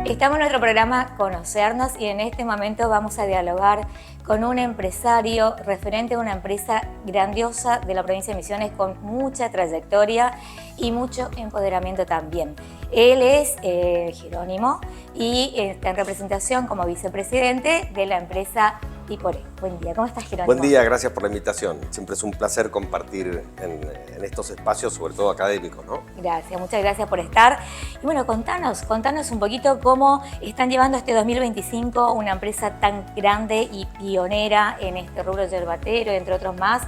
Estamos en nuestro programa Conocernos y en este momento vamos a dialogar con un empresario referente a una empresa grandiosa de la provincia de Misiones con mucha trayectoria y mucho empoderamiento también. Él es Jerónimo y está en representación como vicepresidente de la empresa Tiporé. Buen día, ¿cómo estás, Jerónimo? Buen día, gracias por la invitación. Siempre es un placer compartir en estos espacios, sobre todo académicos, ¿no? Gracias, muchas gracias por estar. Y bueno, contanos un poquito cómo están llevando este 2025 una empresa tan grande y pionera en este rubro yerbatero, entre otros más,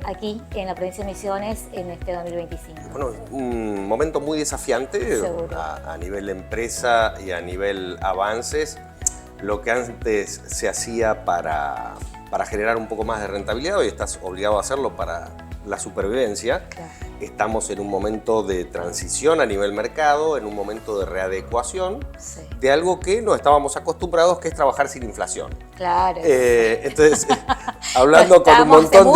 aquí en la provincia de Misiones en este 2025. Bueno, un momento muy desafiante a nivel empresa y a nivel avances. Lo que antes se hacía para generar un poco más de rentabilidad, hoy estás obligado a hacerlo para la supervivencia. Claro. Estamos en un momento de transición a nivel mercado, en un momento de readecuación de algo que no estábamos acostumbrados, que es trabajar sin inflación. Claro. Entonces, hablando con un montón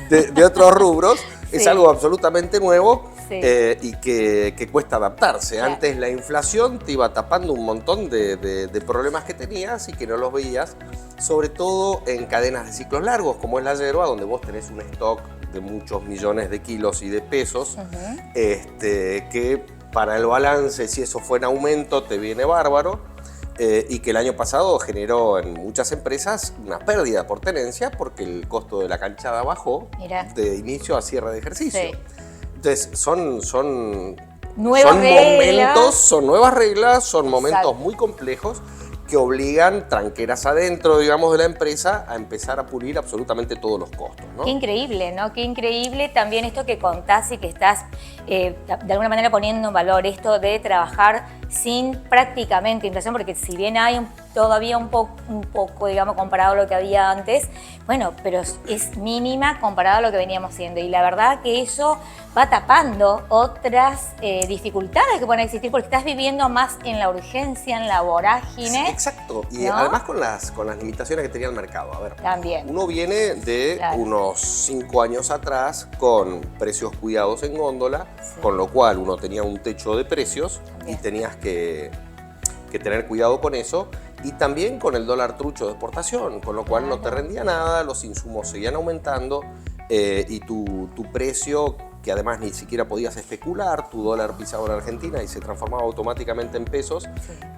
de otros rubros, es algo absolutamente nuevo. Sí. Y que cuesta adaptarse. Claro. Antes la inflación te iba tapando un montón de problemas que tenías y que no los veías, sobre todo en cadenas de ciclos largos, como es la yerba, donde vos tenés un stock de muchos millones de kilos y de pesos, que para el balance, si eso fue en aumento, te viene bárbaro, y que el año pasado generó en muchas empresas una pérdida por tenencia, porque el costo de la canchada bajó. Mirá. De inicio a cierre de ejercicio. Sí. Entonces, son nuevas reglas, son momentos muy complejos que obligan tranqueras adentro, digamos, de la empresa a empezar a pulir absolutamente todos los costos, ¿no? Qué increíble, ¿no? Qué increíble también esto que contás y que estás de alguna manera poniendo en valor, esto de trabajar sin prácticamente inflación, porque si bien hay todavía un poco, digamos, comparado a lo que había antes, bueno, pero es mínima comparado a lo que veníamos haciendo. Y la verdad que eso va tapando otras dificultades que pueden existir, porque estás viviendo más en la urgencia, en la vorágine. Exacto, y ¿no? Además con las limitaciones que tenía el mercado. A ver, también. Uno viene de unos 5 años atrás con precios cuidados en góndola, con lo cual uno tenía un techo de precios y tenías que tener cuidado con eso, y también con el dólar trucho de exportación, con lo cual no te rendía nada, los insumos seguían aumentando y tu precio, que además ni siquiera podías especular, tu dólar pisaba en Argentina y se transformaba automáticamente en pesos,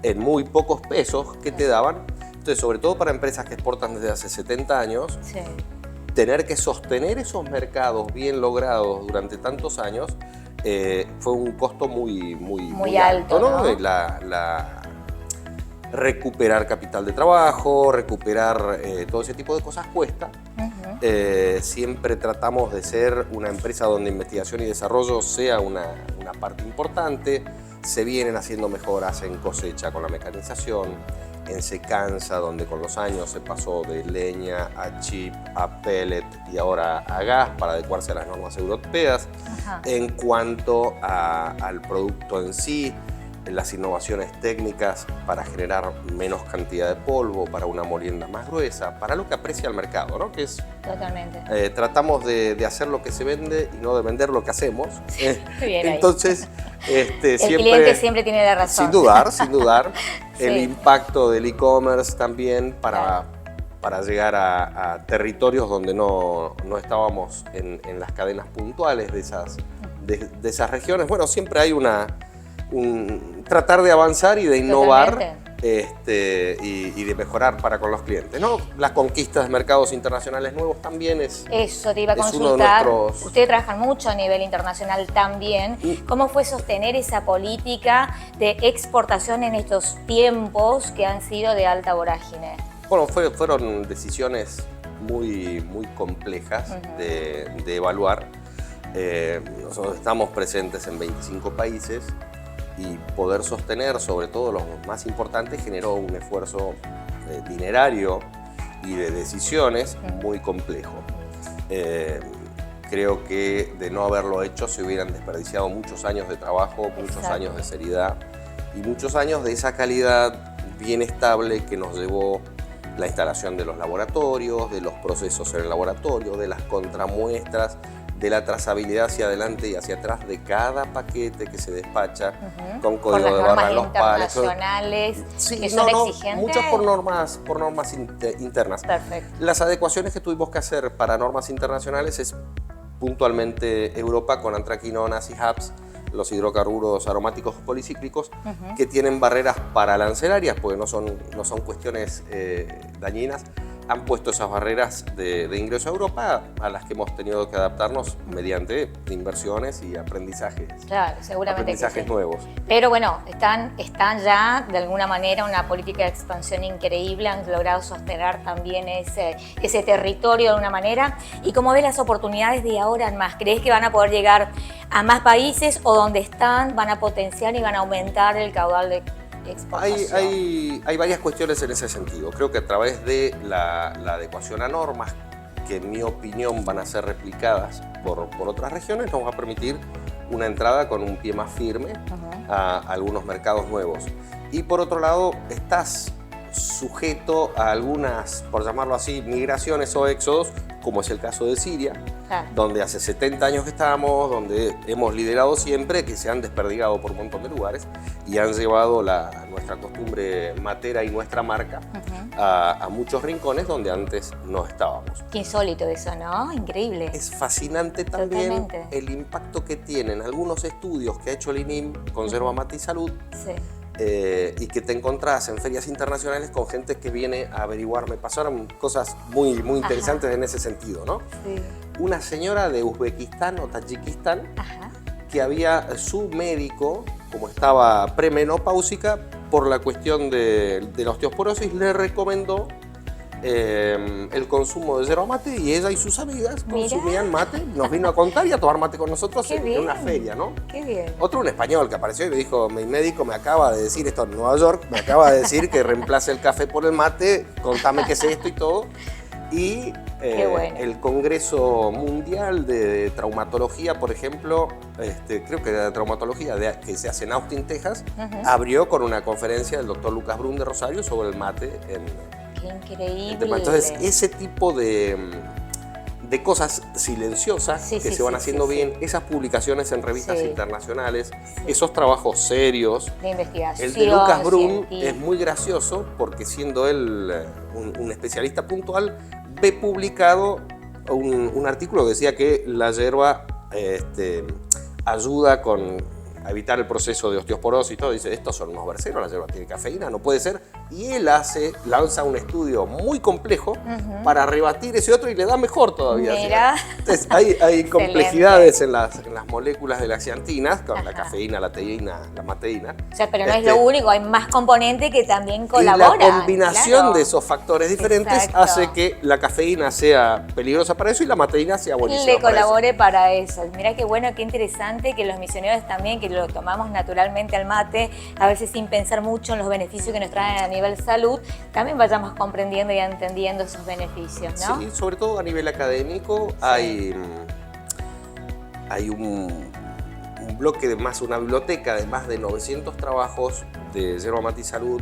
en muy pocos pesos que te daban. Entonces, sobre todo para empresas que exportan desde hace 70 años, tener que sostener esos mercados bien logrados durante tantos años fue un costo muy alto, ¿no? Recuperar capital de trabajo, recuperar todo ese tipo de cosas cuesta. Siempre tratamos de ser una empresa donde investigación y desarrollo sea una parte importante. Se vienen haciendo mejoras en cosecha con la mecanización, en secanza, donde con los años se pasó de leña a chip, a pellet y ahora a gas para adecuarse a las normas europeas. En cuanto al producto en sí, las innovaciones técnicas para generar menos cantidad de polvo, para una molienda más gruesa, para lo que aprecia el mercado, ¿no? Que es, totalmente. Tratamos de hacer lo que se vende y no de vender lo que hacemos. Bien entonces, el cliente siempre tiene la razón. Sin dudar. El impacto del e-commerce también para llegar a territorios donde no estábamos en las cadenas puntuales de esas regiones. Bueno, siempre hay tratar de avanzar y de innovar y de mejorar para con los clientes, ¿no? Las conquistas de mercados internacionales nuevos también es. Eso te iba a consultar. Ustedes trabajan mucho a nivel internacional también. ¿Cómo fue sostener esa política de exportación en estos tiempos que han sido de alta vorágine? Bueno, fueron decisiones muy complejas de evaluar. Nosotros estamos presentes en 25 países. Y poder sostener, sobre todo los más importantes, generó un esfuerzo dinerario y de decisiones muy complejo. Creo que de no haberlo hecho se hubieran desperdiciado muchos años de trabajo, muchos años de seriedad y muchos años de esa calidad bien estable que nos llevó la instalación de los laboratorios, de los procesos en el laboratorio, de las contramuestras, de la trazabilidad hacia adelante y hacia atrás de cada paquete que se despacha, con código de barra en los palets. Internacionales Sí, que son exigentes. muchos por normas internas. Perfecto. Las adecuaciones que tuvimos que hacer para normas internacionales es puntualmente Europa con antraquinonas y HAPs, los hidrocarburos aromáticos policíclicos, que tienen barreras paralancelarias, porque no son cuestiones dañinas. Han puesto esas barreras de ingreso a Europa a las que hemos tenido que adaptarnos mediante inversiones y aprendizajes. Claro, seguramente aprendizajes que sí. nuevos. Pero bueno, están ya de alguna manera una política de expansión increíble, han logrado sostener también ese territorio de alguna manera. ¿Y cómo ves las oportunidades de ahora en más? ¿Crees que van a poder llegar a más países o donde están van a potenciar y van a aumentar el caudal de exportación? Hay varias cuestiones en ese sentido. Creo que a través de la adecuación a normas, que en mi opinión van a ser replicadas por otras regiones, nos va a permitir una entrada con un pie más firme a algunos mercados nuevos. Y por otro lado, estás sujeto a algunas, por llamarlo así, migraciones o éxodos, como es el caso de Siria, claro, donde hace 70 años que estamos, donde hemos liderado siempre, que se han desperdigado por un montón de lugares y han llevado nuestra costumbre matera y nuestra marca a muchos rincones donde antes no estábamos. Qué insólito eso, ¿no? Increíble. Es fascinante también Totalmente. el impacto que tienen algunos estudios que ha hecho el INIM con Yerba Mate y Salud. Sí. Y que te encontrás en ferias internacionales con gente que viene a averiguar. Me pasaron cosas muy interesantes en ese sentido, ¿no? Sí. Una señora de Uzbekistán o Tayikistán que había su médico, como estaba premenopáusica, por la cuestión de la osteoporosis, le recomendó el consumo de yerba mate y ella y sus amigas consumían mate, nos vino a contar y a tomar mate con nosotros en una feria, ¿no? Qué bien. Otro, un español que apareció y me dijo, mi médico me acaba de decir esto en Nueva York, me acaba de decir que reemplace el café por el mate, contame qué es esto y todo. Y bueno, el Congreso Mundial de Traumatología, por ejemplo, creo que de traumatología que se hace en Austin, Texas, abrió con una conferencia del doctor Lucas Brun de Rosario sobre el mate ¡Qué increíble! Entonces, ese tipo de cosas silenciosas que se van haciendo bien, esas publicaciones en revistas internacionales, esos trabajos serios. De investigación. El de Lucas Brun es muy gracioso porque siendo él un especialista puntual, ve publicado un artículo que decía que la yerba ayuda a evitar el proceso de osteoporosis y todo. Dice, estos son unos berceros, la yerba tiene cafeína, no puede ser. Y él lanza un estudio muy complejo para rebatir ese otro y le da mejor todavía. Mira. Entonces, hay complejidades en las moléculas de las ciantinas, con la cafeína, la teína, la mateína. O sea, pero no es lo único, hay más componentes que también colaboran. Y la combinación de esos factores diferentes hace que la cafeína sea peligrosa para eso y la mateína sea buenísima le colabore para eso. Mira qué bueno, qué interesante que los misioneros también, que lo tomamos naturalmente al mate, a veces sin pensar mucho en los beneficios que nos traen a nivel salud, también vayamos comprendiendo y entendiendo esos beneficios, ¿no? Sí, sobre todo a nivel académico hay un bloque una biblioteca de más de 900 trabajos de yerba mate y salud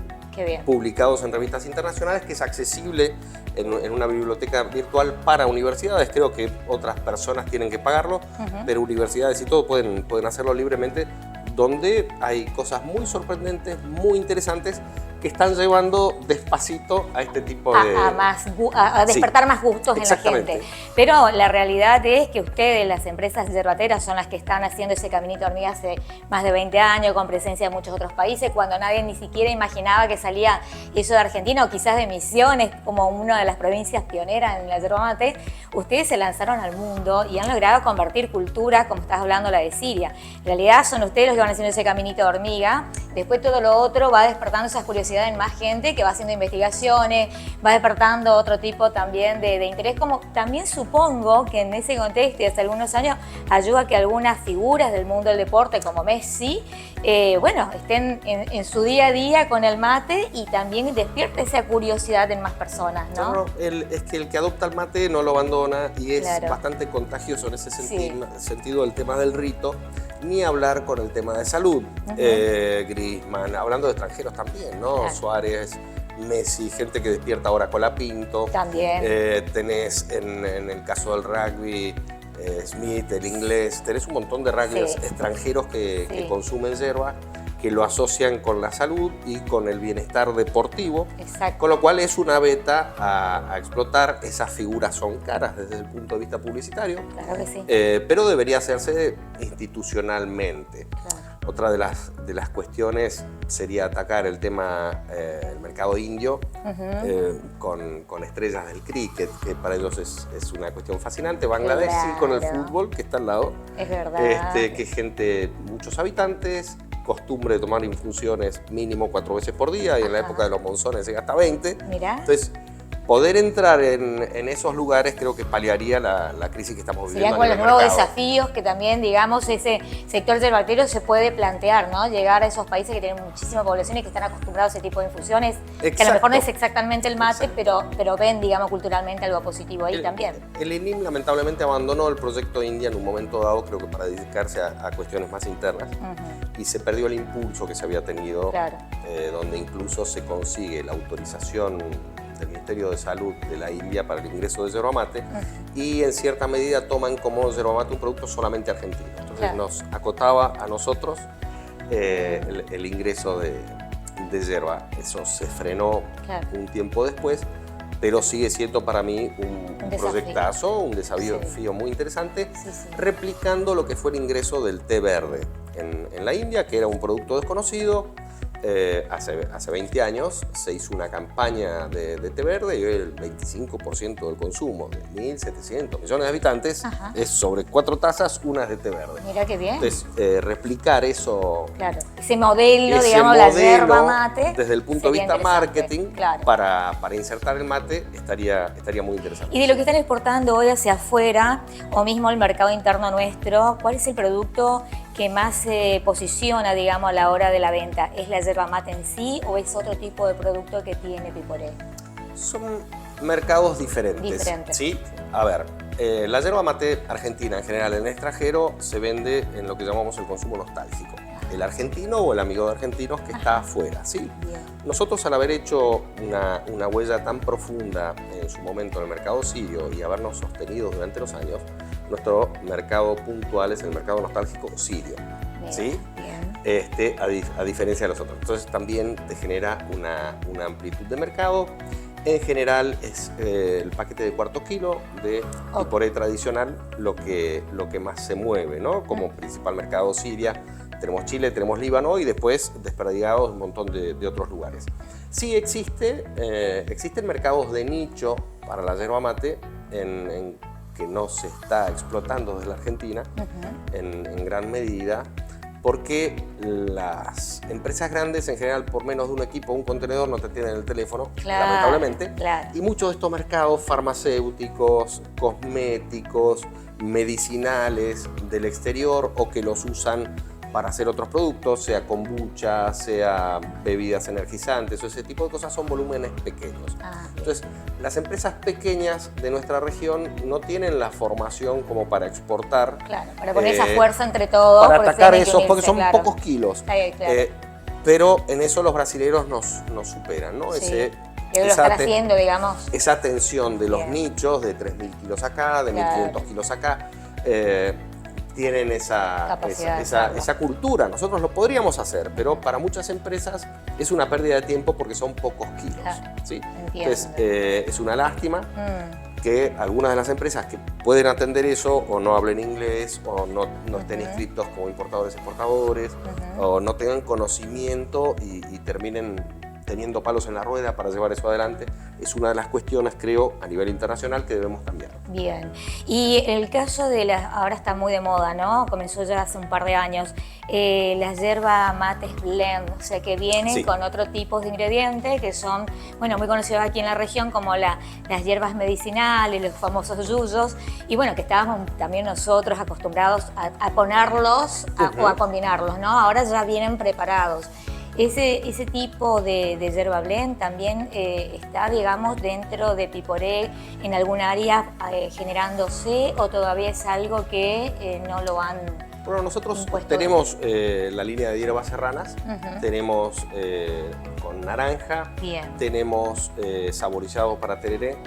publicados en revistas internacionales, que es accesible en una biblioteca virtual para universidades. Creo que otras personas tienen que pagarlo, pero universidades y todo pueden hacerlo libremente, donde hay cosas muy sorprendentes, muy interesantes, que están llevando despacito a este tipo de... a despertar más gustos en la gente. Pero la realidad es que ustedes, las empresas yerbateras, son las que están haciendo ese caminito de hormiga hace más de 20 años, con presencia de muchos otros países, cuando nadie ni siquiera imaginaba que salía eso de Argentina, o quizás de Misiones, como una de las provincias pioneras en la yerba mate. Ustedes se lanzaron al mundo y han logrado convertir cultura, como estás hablando, la de Siria. En realidad son ustedes los que van haciendo ese caminito de hormiga. Después todo lo otro va despertando esas curiosidades en más gente que va haciendo investigaciones, va despertando otro tipo también de interés, como también supongo que en ese contexto y hace algunos años ayuda a que algunas figuras del mundo del deporte como Messi, estén en su día a día con el mate y también despierta esa curiosidad en más personas, ¿no? Es que el que adopta el mate no lo abandona y es bastante contagioso en ese sentido el tema del rito. Ni hablar con el tema de salud. Griezmann, hablando de extranjeros también, ¿no? Suárez, Messi, gente que despierta ahora con la Pinto. También. Tenés en el caso del rugby Smith, el inglés, tenés un montón de ranchers extranjeros que consumen yerba, que lo asocian con la salud y con el bienestar deportivo. Exacto. Con lo cual es una beta a explotar. Esas figuras son caras desde el punto de vista publicitario, claro que sí. Pero debería hacerse institucionalmente. Claro. Otra de las cuestiones sería atacar el tema, el mercado indio, con estrellas del cricket, que para ellos es una cuestión fascinante. Bangladesh sí, con el fútbol, que está al lado. Es verdad. Que gente, muchos habitantes, costumbre de tomar infusiones mínimo 4 veces por día, y en la época de los monzones llega hasta 20. Mirá. Entonces, poder entrar en esos lugares creo que paliaría la crisis que estamos viviendo. Serían con los nuevos desafíos que también, digamos, ese sector yerbatero se puede plantear, ¿no? Llegar a esos países que tienen muchísima población y que están acostumbrados a ese tipo de infusiones, que a lo mejor no es exactamente el mate, pero ven, digamos, culturalmente algo positivo ahí también. El INIM lamentablemente abandonó el proyecto India en un momento dado, creo que para dedicarse a cuestiones más internas, y se perdió el impulso que se había tenido, claro. Donde incluso se consigue la autorización del Ministerio de Salud de la India para el ingreso de yerba mate, y en cierta medida toman como yerba mate un producto solamente argentino. Entonces nos acotaba a nosotros el ingreso de yerba. Eso se frenó un tiempo después, pero sigue siendo para mí un proyectazo, un desafío muy interesante, replicando lo que fue el ingreso del té verde en la India, que era un producto desconocido. Hace 20 años se hizo una campaña de té verde, y hoy el 25% del consumo de 1.700 millones de habitantes es sobre 4 tazas, una es de té verde. Mira qué bien. Entonces, replicar eso, ese modelo, digamos, la yerba mate, desde el punto de vista marketing, para insertar el mate, estaría muy interesante. Y de lo que están exportando hoy hacia afuera, o mismo el mercado interno nuestro, ¿cuál es el producto que más se posiciona, digamos, a la hora de la venta? ¿Es la yerba mate en sí o es otro tipo de producto que tiene Piporé? Son mercados diferentes. ¿Sí? A ver, la yerba mate argentina en general, en el extranjero, se vende en lo que llamamos el consumo nostálgico. El argentino o el amigo de argentinos que está afuera, ¿sí? Nosotros, al haber hecho una huella tan profunda en su momento en el mercado sirio y habernos sostenido durante los años, nuestro mercado puntual es el mercado nostálgico sirio, ¿sí? A diferencia de los otros. Entonces también te genera una amplitud de mercado. En general es el paquete de cuarto kilo de Piporé tradicional lo que más se mueve, ¿no? Como principal mercado Siria. Tenemos Chile, tenemos Líbano, y después desperdigados un montón de otros lugares. Sí existen mercados de nicho para la yerba mate que no se está explotando desde la Argentina en gran medida, porque las empresas grandes en general, por menos de un equipo o un contenedor, no te tienen el teléfono, lamentablemente. Y muchos de estos mercados farmacéuticos, cosméticos, medicinales del exterior, o que los usan para hacer otros productos, sea kombucha, sea bebidas energizantes o ese tipo de cosas, son volúmenes pequeños. Entonces, las empresas pequeñas de nuestra región no tienen la formación como para exportar. Para poner esa fuerza entre todos. Para atacar esos, porque son pocos kilos. Pero en eso los brasileños nos superan, ¿no? Lo están haciendo, digamos. Esa tensión de los nichos, de 3.000 kilos acá, de 1.500 kilos acá, tienen esa cultura. Nosotros lo podríamos hacer, pero para muchas empresas es una pérdida de tiempo porque son pocos kilos. ¿Sí? Entonces, es una lástima que algunas de las empresas que pueden atender eso o no hablen inglés, o no estén inscritos como importadores-exportadores, o no tengan conocimiento y terminen teniendo palos en la rueda para llevar eso adelante. Es una de las cuestiones, creo, a nivel internacional que debemos cambiar. Bien. Y el caso de ahora está muy de moda, ¿no? Comenzó ya hace un par de años, las yerba mates blend, o sea, que vienen con otro tipo de ingredientes que son, bueno, muy conocidos aquí en la región como las hierbas medicinales, los famosos yuyos, y bueno, que estábamos también nosotros acostumbrados a ponerlos o a combinarlos, ¿no? Ahora ya vienen preparados. Ese tipo de yerba blend también está, digamos, dentro de Piporé en algún área generándose, o todavía es algo que no lo han Bueno, nosotros tenemos la línea de hierbas serranas, tenemos con naranja, tenemos saborizado para tereré,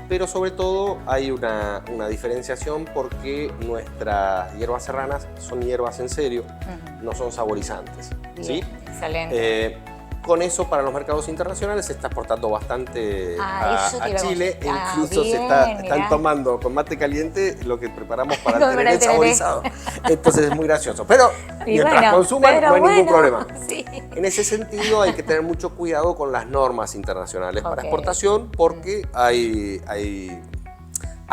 pero sobre todo hay una diferenciación porque nuestras hierbas serranas son hierbas en serio, no son saborizantes. Bien, ¿sí? Excelente. Con eso, para los mercados internacionales, se está exportando bastante a Chile. Incluso están tomando con mate caliente lo que preparamos para el tereré saborizado. Entonces es muy gracioso. Pero mientras consuman, no hay ningún problema. Sí. En ese sentido, hay que tener mucho cuidado con las normas internacionales para exportación, porque hay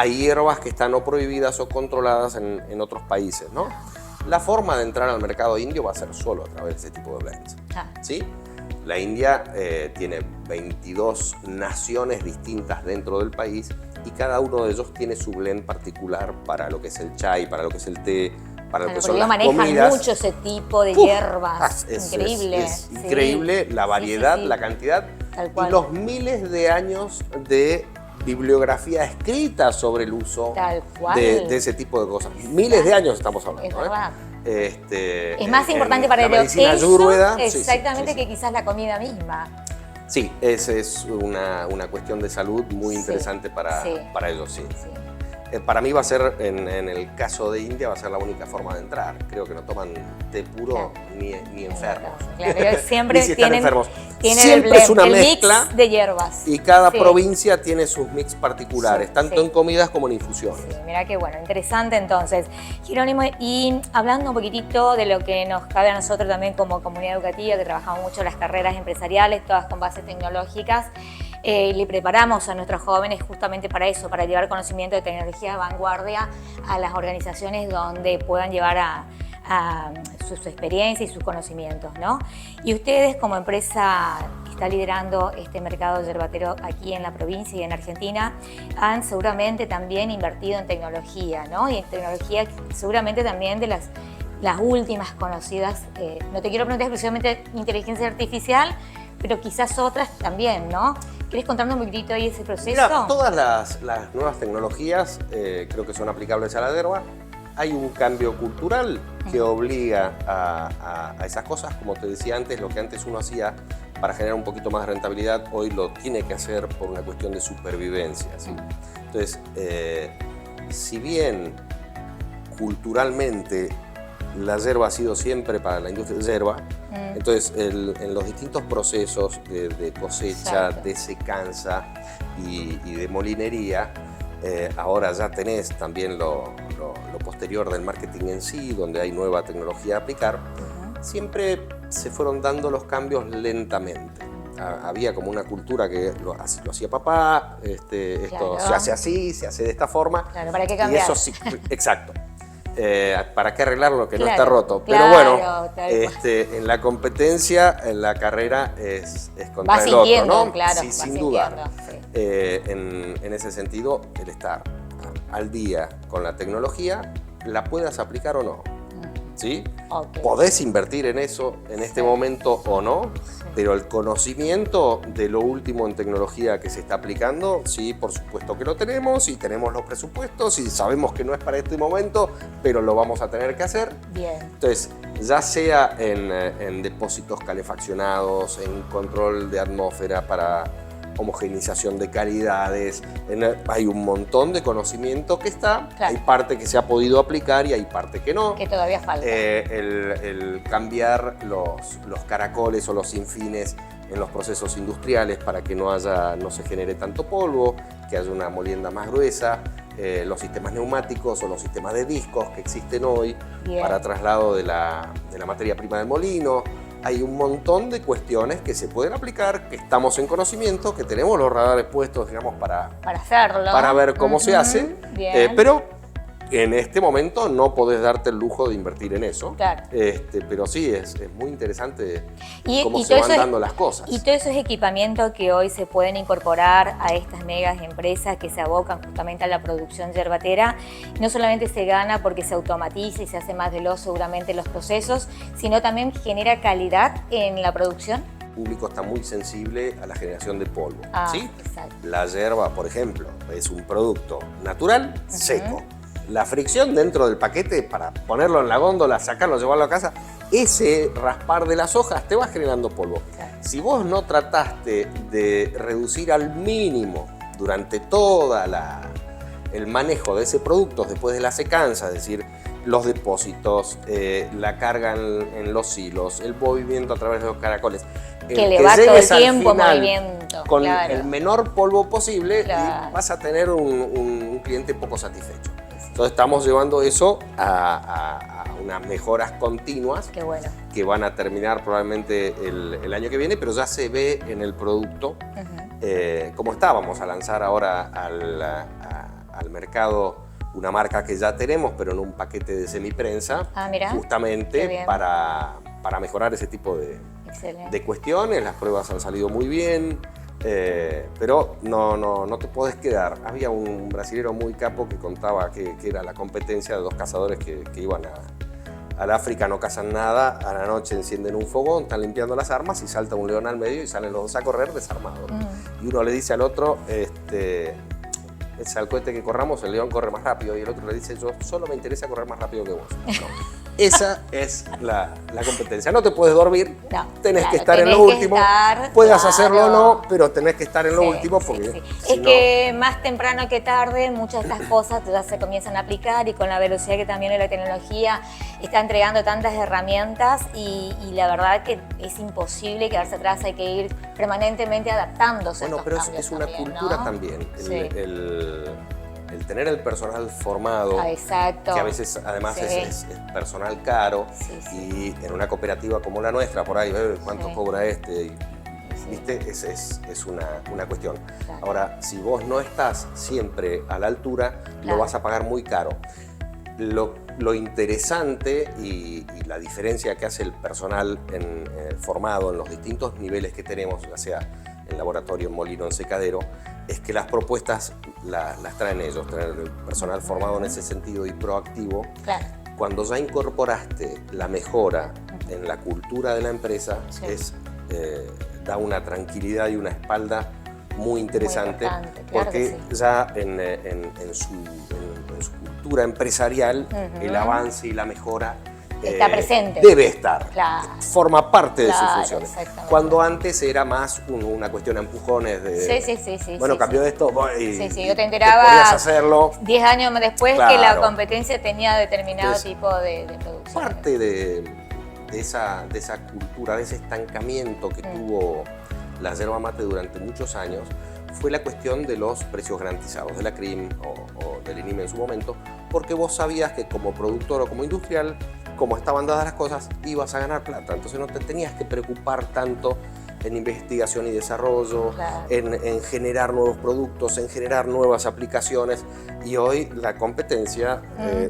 hierbas que están o prohibidas o controladas en otros países, ¿no? La forma de entrar al mercado indio va a ser solo a través de ese tipo de blends. ¿Sí? La India tiene 22 naciones distintas dentro del país y cada uno de ellos tiene su blend particular para lo que es el chai, para lo que es el té, para lo que son las comidas. Manejan mucho ese tipo de hierbas. Increíble. Es increíble la variedad, la cantidad y los miles de años de bibliografía escrita sobre el uso de ese tipo de cosas. Miles de años estamos hablando. Es verdad. Es más importante para el ayurveda, exactamente, que quizás la comida misma. Sí, esa es una cuestión de salud muy interesante para ellos, sí. Para mí va a ser, en el caso de India, va a ser la única forma de entrar. Creo que no toman té puro ni enfermos. Claro, siempre ni si están enfermos. Siempre es una mezcla mix de hierbas. Y cada provincia tiene sus mix particulares, tanto en comidas como en infusiones. Sí, mira qué bueno, interesante entonces. Jerónimo, y hablando un poquitito de lo que nos cabe a nosotros también como comunidad educativa, que trabajamos mucho las carreras empresariales, todas con bases tecnológicas, le preparamos a nuestros jóvenes justamente para eso, para llevar conocimiento de tecnología de vanguardia a las organizaciones donde puedan llevar a su experiencia y sus conocimientos, ¿no? Y ustedes, como empresa que está liderando este mercado yerbatero aquí en la provincia y en Argentina, han seguramente también invertido en tecnología, ¿no? Y en tecnología seguramente también de las últimas conocidas. No te quiero preguntar exclusivamente inteligencia artificial, pero quizás otras también, ¿no? ¿Quieres contarnos un poquitito ahí ese proceso? Mira, todas las nuevas tecnologías creo que son aplicables a la hierba. Hay un cambio cultural que obliga a esas cosas. Como te decía antes, lo que antes uno hacía para generar un poquito más de rentabilidad, hoy lo tiene que hacer por una cuestión de supervivencia, ¿sí? Entonces, si bien culturalmente la yerba ha sido siempre para la industria de yerba, entonces en los distintos procesos de cosecha, de secanza y de molinería, ahora ya tenés también lo posterior del marketing en sí, donde hay nueva tecnología a aplicar. Siempre se fueron dando los cambios lentamente. Había como una cultura que así lo hacía papá, esto se hace así, se hace de esta forma. Claro, ¿para qué cambiar? Y eso sí, exacto. ¿Para qué arreglar lo que no está roto? Pero bueno, en la competencia, en la carrera es contra el otro, ¿no? Claro, sí, sin duda. En ese sentido, el estar al día con la tecnología, la puedas aplicar o no. ¿Sí? Podés invertir en eso en este momento o no, pero el conocimiento de lo último en tecnología que se está aplicando, sí, por supuesto que lo tenemos y tenemos los presupuestos y sabemos que no es para este momento, pero lo vamos a tener que hacer. Bien. Entonces, ya sea en depósitos calefaccionados, en control de atmósfera para homogeneización de calidades, hay un montón de conocimiento que está, hay parte que se ha podido aplicar y hay parte que no. Que todavía falta. El cambiar los caracoles o los sinfines en los procesos industriales para que no se genere tanto polvo, que haya una molienda más gruesa, los sistemas neumáticos o los sistemas de discos que existen hoy para traslado de la materia prima del molino. Hay un montón de cuestiones que se pueden aplicar, que estamos en conocimiento, que tenemos los radares puestos, digamos, para hacerlo, para ver cómo se hace, pero en este momento no podés darte el lujo de invertir en eso. Claro. Pero sí, es muy interesante cómo se van dando las cosas. Y todos esos equipamientos que hoy se pueden incorporar a estas megas empresas que se abocan justamente a la producción yerbatera, no solamente se gana porque se automatiza y se hace más veloz seguramente los procesos, sino también genera calidad en la producción. El público está muy sensible a la generación de polvo. ¿Sí? Exacto. La yerba, por ejemplo, es un producto natural, seco. La fricción dentro del paquete para ponerlo en la góndola, sacarlo, llevarlo a casa, ese raspar de las hojas te va generando polvo. Claro. Si vos no trataste de reducir al mínimo durante toda el manejo de ese producto, después de la secanza, es decir, los depósitos, la carga en los hilos, el movimiento a través de los caracoles. Que le va todo el tiempo movimiento. Con el menor polvo posible, y vas a tener un cliente poco satisfecho. Entonces estamos llevando eso a unas mejoras continuas. Qué bueno. Que van a terminar probablemente el año que viene, pero ya se ve en el producto cómo está. Vamos a lanzar ahora al mercado una marca que ya tenemos, pero en un paquete de semiprensa, justamente para mejorar ese tipo de cuestiones. Las pruebas han salido muy bien, pero no te podés quedar. Había un brasilero muy capo que contaba que era la competencia de dos cazadores que iban al África, no cazan nada, a la noche encienden un fogón, están limpiando las armas y salta un león al medio y salen los dos a correr desarmados. Y uno le dice al otro, al cohete que corramos, el león corre más rápido, y el otro le dice, yo solo me interesa correr más rápido que vos. No. Esa es la competencia. No te puedes dormir, tenés que estar en lo último. Puedas hacerlo o no, pero tenés que estar en lo último porque... Es que más temprano que tarde muchas de estas cosas ya se comienzan a aplicar, y con la velocidad que también la tecnología está entregando tantas herramientas, y la verdad que es imposible quedarse atrás, hay que ir permanentemente adaptándose. Bueno, pero es una cultura también. El tener el personal formado, que a veces además es personal caro, y en una cooperativa como la nuestra, por ahí, ¿cuánto cobra este? ¿Viste? Es una cuestión. Claro. Ahora, si vos no estás siempre a la altura, lo vas a pagar muy caro. Lo interesante y la diferencia que hace el personal formado en los distintos niveles que tenemos, ya sea en laboratorio, en molino, en secadero, es que las propuestas las traen ellos, traen el personal formado en ese sentido y proactivo. Claro. Cuando ya incorporaste la mejora en la cultura de la empresa, da una tranquilidad y una espalda muy interesante, porque ya en su cultura empresarial el avance y la mejora está presente. Debe estar. Claro. Forma parte de sus funciones. Cuando antes era más una cuestión de empujones de... Bueno, cambió esto y yo te enteraba podías hacerlo. 10 años después que la competencia tenía determinado tipo de producción. Parte de esa cultura, de ese estancamiento que tuvo la yerba mate durante muchos años, fue la cuestión de los precios garantizados, de la CRIM o del INIME en su momento, porque vos sabías que como productor o como industrial, como estaban dadas las cosas, ibas a ganar plata. Entonces no te tenías que preocupar tanto en investigación y desarrollo, en generar nuevos productos, en generar nuevas aplicaciones. Y hoy la competencia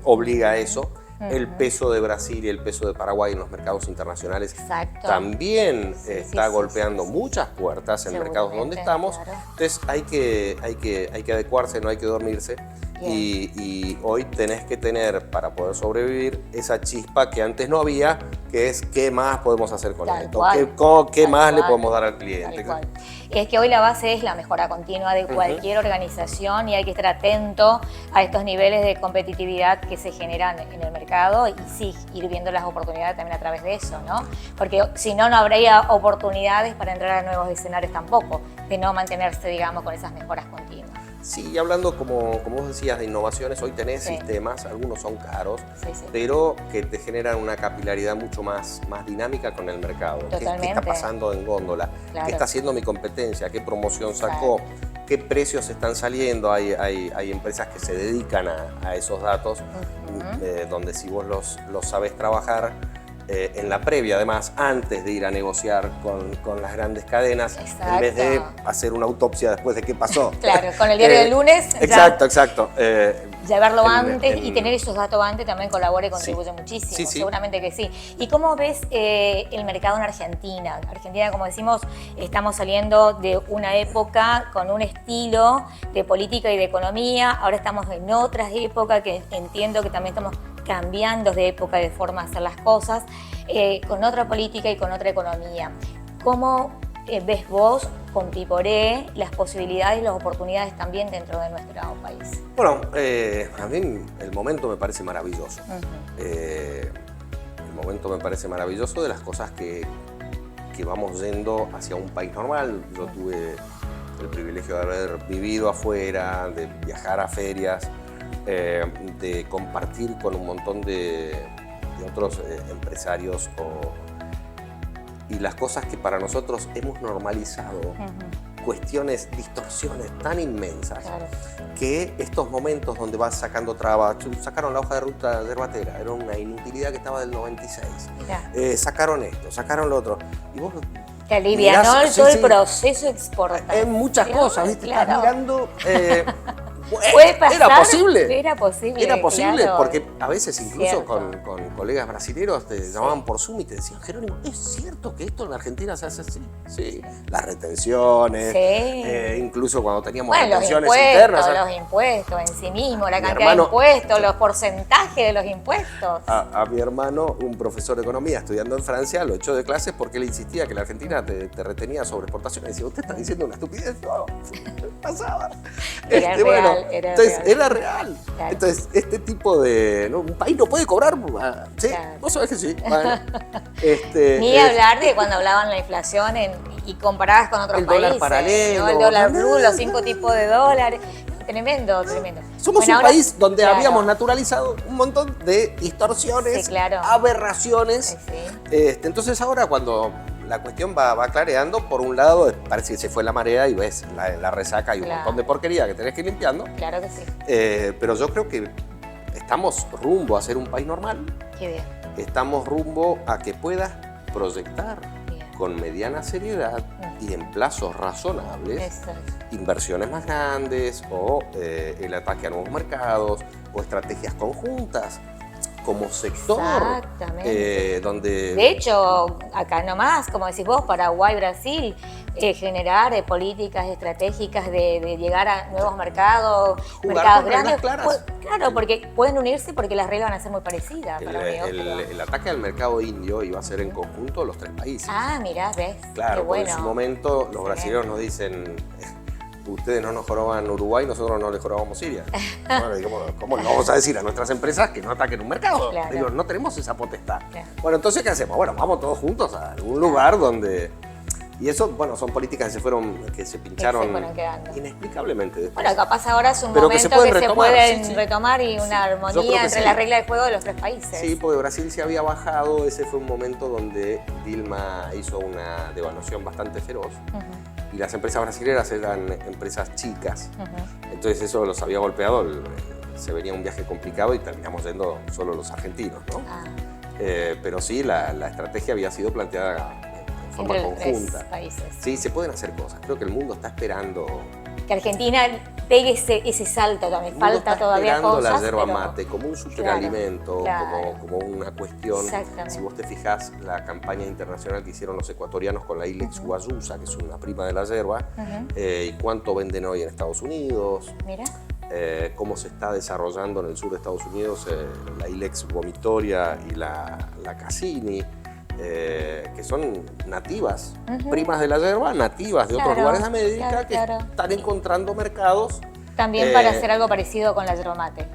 obliga a eso. El peso de Brasil y el peso de Paraguay en los mercados internacionales también está golpeando muchas puertas en mercados donde estamos. Entonces hay que adecuarse, no hay que dormirse. Y hoy tenés que tener, para poder sobrevivir, esa chispa que antes no había, que es qué más podemos hacer con esto, qué más le podemos dar al cliente. Es que hoy la base es la mejora continua de cualquier organización, y hay que estar atento a estos niveles de competitividad que se generan en el mercado, y ir viendo las oportunidades también a través de eso, ¿no? Porque si no, no habría oportunidades para entrar a nuevos escenarios tampoco, de no mantenerse, digamos, con esas mejoras continuas. Sí, y hablando, como vos decías, de innovaciones, hoy tenés sistemas, algunos son caros, pero que te generan una capilaridad mucho más dinámica con el mercado. ¿Qué está pasando en góndola? ¿Qué está haciendo mi competencia? ¿Qué promoción sacó? ¿Qué precios están saliendo? Hay empresas que se dedican a esos datos, donde si vos los sabés trabajar, en la previa, además, antes de ir a negociar con las grandes cadenas, en vez de hacer una autopsia después de qué pasó. Claro, con el diario del lunes. Exacto. Llevarlo antes y tener esos datos antes también colabora y contribuye muchísimo, seguramente que sí. ¿Y cómo ves el mercado en Argentina? Argentina, como decimos, estamos saliendo de una época con un estilo de política y de economía, ahora estamos en otras épocas que entiendo que también estamos cambiando de época, de forma de hacer las cosas, con otra política y con otra economía. ¿Cómo ves vos con Piporé las posibilidades y las oportunidades también dentro de nuestro país? Bueno, a mí el momento me parece maravilloso. El momento me parece maravilloso de las cosas que vamos yendo hacia un país normal. Yo tuve el privilegio de haber vivido afuera, de viajar a ferias, de compartir con un montón de otros empresarios y las cosas que para nosotros hemos normalizado, cuestiones, distorsiones tan inmensas, que estos momentos donde vas sacando trabas, sacaron la hoja de ruta yerbatera, era una inutilidad que estaba del 96, sacaron esto, sacaron lo otro, y vos te alivianó todo el proceso exportativo. En muchas cosas, ¿viste? Claro. Estás mirando... ¿Puede pasar? Era posible. Era posible. Era posible, claro. Porque a veces incluso Cierto. con colegas brasileños te llamaban por Zoom y te decían, Jerónimo, ¿es cierto que esto en Argentina se hace así? Sí. Las retenciones, incluso cuando teníamos retenciones internas. Los impuestos en sí mismos, la cantidad de impuestos, los porcentajes de los impuestos. A mi hermano, un profesor de economía estudiando en Francia, lo echó de clases porque él insistía que la Argentina te retenía sobre exportaciones. Y decía, ¿usted está diciendo una estupidez? No, pasaba. Era real. Era real. Claro. Entonces, este tipo de... ¿no? Un país no puede cobrar. ¿Sí? Claro. Vos sabés que sí. Bueno, Ni hablar de cuando hablaban la inflación y comparabas con otros países. Dólar paralelo. ¿no? El dólar blue, los 5 tipos de dólares. Tremendo. Somos un país donde habíamos naturalizado un montón de distorsiones, aberraciones. Entonces ahora cuando la cuestión va clareando, por un lado parece que se fue la marea y ves la resaca y un montón de porquería que tenés que ir limpiando. Claro que sí. Pero yo creo que estamos rumbo a ser un país normal. Qué bien. Estamos rumbo a que puedas proyectar con mediana seriedad y en plazos razonables inversiones más grandes o el ataque a nuevos mercados o estrategias conjuntas como sector. Exactamente. Donde... De hecho, acá nomás, como decís vos, Paraguay, Brasil, generar políticas estratégicas de llegar a nuevos mercados, mercados grandes. Claro, porque pueden unirse porque las reglas van a ser muy parecidas. El ataque al mercado indio iba a ser en conjunto los 3 países. Ah, mirá, ves. Claro, qué bueno. En su momento los brasileños nos dicen... Ustedes no nos joroban Uruguay, nosotros no les jorobamos Siria. Bueno, digamos, ¿cómo le vamos a decir a nuestras empresas que no ataquen un mercado? Claro. Digo, no tenemos esa potestad. Claro. Bueno, entonces, ¿qué hacemos? Bueno, vamos todos juntos a algún lugar donde... Y eso, bueno, son políticas que se pincharon inexplicablemente después. Bueno, capaz ahora es un momento que se pueden retomar y una armonía entre las reglas de juego de los 3 países. Sí, porque Brasil se había bajado, ese fue un momento donde Dilma hizo una devaluación bastante feroz. Y las empresas brasileñas eran empresas chicas, entonces eso los había golpeado, se venía un viaje complicado y terminamos yendo solo los argentinos, ¿no? Pero sí, la estrategia había sido planteada en forma conjunta. 3 países. Sí, se pueden hacer cosas, creo que el mundo está esperando... Que Argentina pegue ese salto también, falta todavía cosas. La yerba mate como un superalimento, como una cuestión. Si vos te fijás, la campaña internacional que hicieron los ecuatorianos con la Ilex guayusa, que es una prima de la yerba, y cuánto venden hoy en Estados Unidos. Mira. Cómo se está desarrollando en el sur de Estados Unidos la Ilex vomitoria y la Cassini. Que son nativas, primas de la yerba, nativas de otros lugares de América, que están encontrando mercados. También para hacer algo parecido con la yerba mate.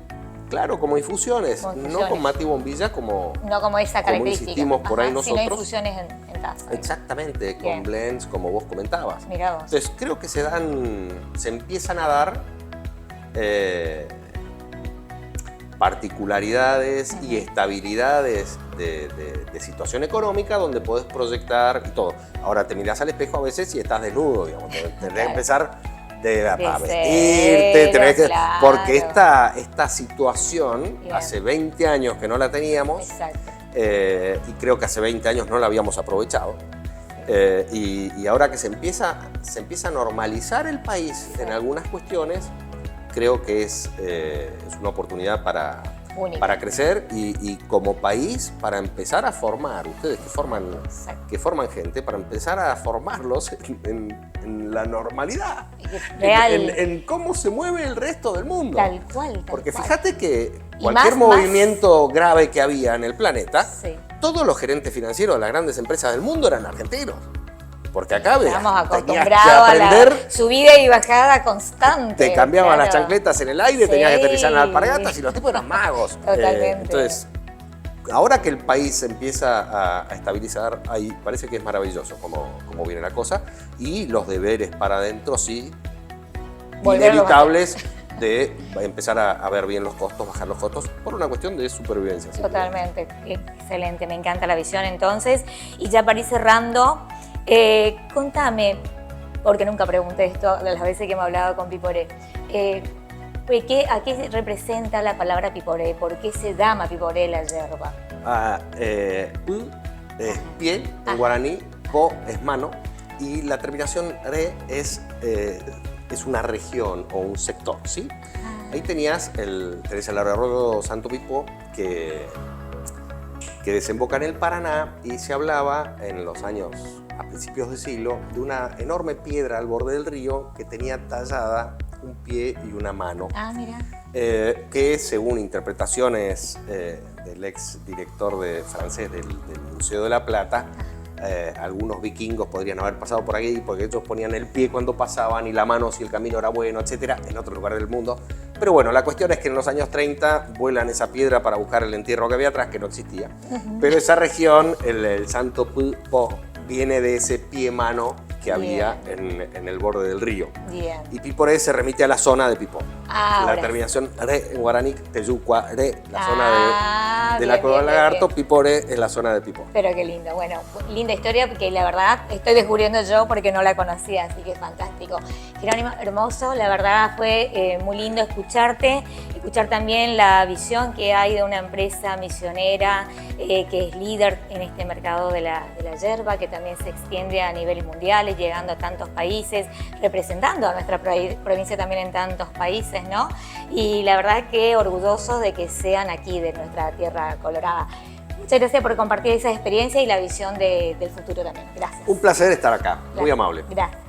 Claro, como infusiones, no con mate y bombilla como... No como esa característica. Como insistimos por ahí nosotros. Sino infusiones en taza. Exactamente, con blends, como vos comentabas. Mirá vos. Entonces, creo que se empiezan a dar particularidades y estabilidades de situación económica donde podés proyectar y todo. Ahora te mirás al espejo a veces y estás desnudo, digamos, tenés que empezar a vestirte, porque esta situación hace 20 años que no la teníamos y creo que hace 20 años no la habíamos aprovechado. Y ahora que se empieza a normalizar el país en algunas cuestiones, creo que es una oportunidad para crecer y como país para empezar a formar, ustedes que forman gente, para empezar a formarlos en la normalidad, en cómo se mueve el resto del mundo. Tal cual. Porque fíjate que cualquier movimiento grave que había en el planeta, todos los gerentes financieros de las grandes empresas del mundo eran argentinos. Porque acá estamos acostumbrados a la subida y bajada constante. Te cambiaban las chancletas en el aire, tenías que aterrizar en las alpargatas y los tipos eran magos. Totalmente. Entonces, ahora que el país empieza a estabilizar, ahí parece que es maravilloso como viene la cosa, y los deberes para adentro sí, inevitables de empezar a ver bien los costos, bajar los costos, por una cuestión de supervivencia. Totalmente, excelente, me encanta la visión entonces. Y ya para ir cerrando, contame, porque nunca pregunté esto de las veces que hemos hablado con Piporé, ¿a qué representa la palabra Piporé? ¿Por qué se llama Piporé la yerba? Pu es pie en guaraní, po es mano, y la terminación re es una región o un sector, ¿sí? Ahí tenés el arroyo Santo Pipo que desemboca en el Paraná, y se hablaba en los años a principios de siglo de una enorme piedra al borde del río que tenía tallada un pie y una mano. Mira. Que según interpretaciones del ex director francés del Museo de la Plata, algunos vikingos podrían haber pasado por aquí porque ellos ponían el pie cuando pasaban y la mano si el camino era bueno, etcétera, en otro lugar del mundo. Pero bueno, la cuestión es que en los años 30 vuelan esa piedra para buscar el entierro que había atrás, que no existía. Pero esa región, el Santo Po, viene de ese pie-mano que había en el borde del río. Bien. Y Piporé se remite a la zona de Pipo. La terminación re en guaraní, Teyucua, re, la zona de la Cueva del Lagarto, Piporé es la zona de Pipo. Pero qué lindo, bueno, linda historia porque la verdad estoy descubriendo yo porque no la conocía, así que es fantástico. Jerónimo, hermoso, la verdad fue muy lindo escucharte, escuchar también la visión que hay de una empresa misionera que es líder en este mercado de la yerba, que también se extiende a niveles mundiales, llegando a tantos países, representando a nuestra provincia también en tantos países, ¿no? Y la verdad que orgullosos de que sean aquí, de nuestra tierra colorada. Muchas gracias por compartir esa experiencia y la visión del futuro también. Gracias. Un placer estar acá, muy amable. Gracias.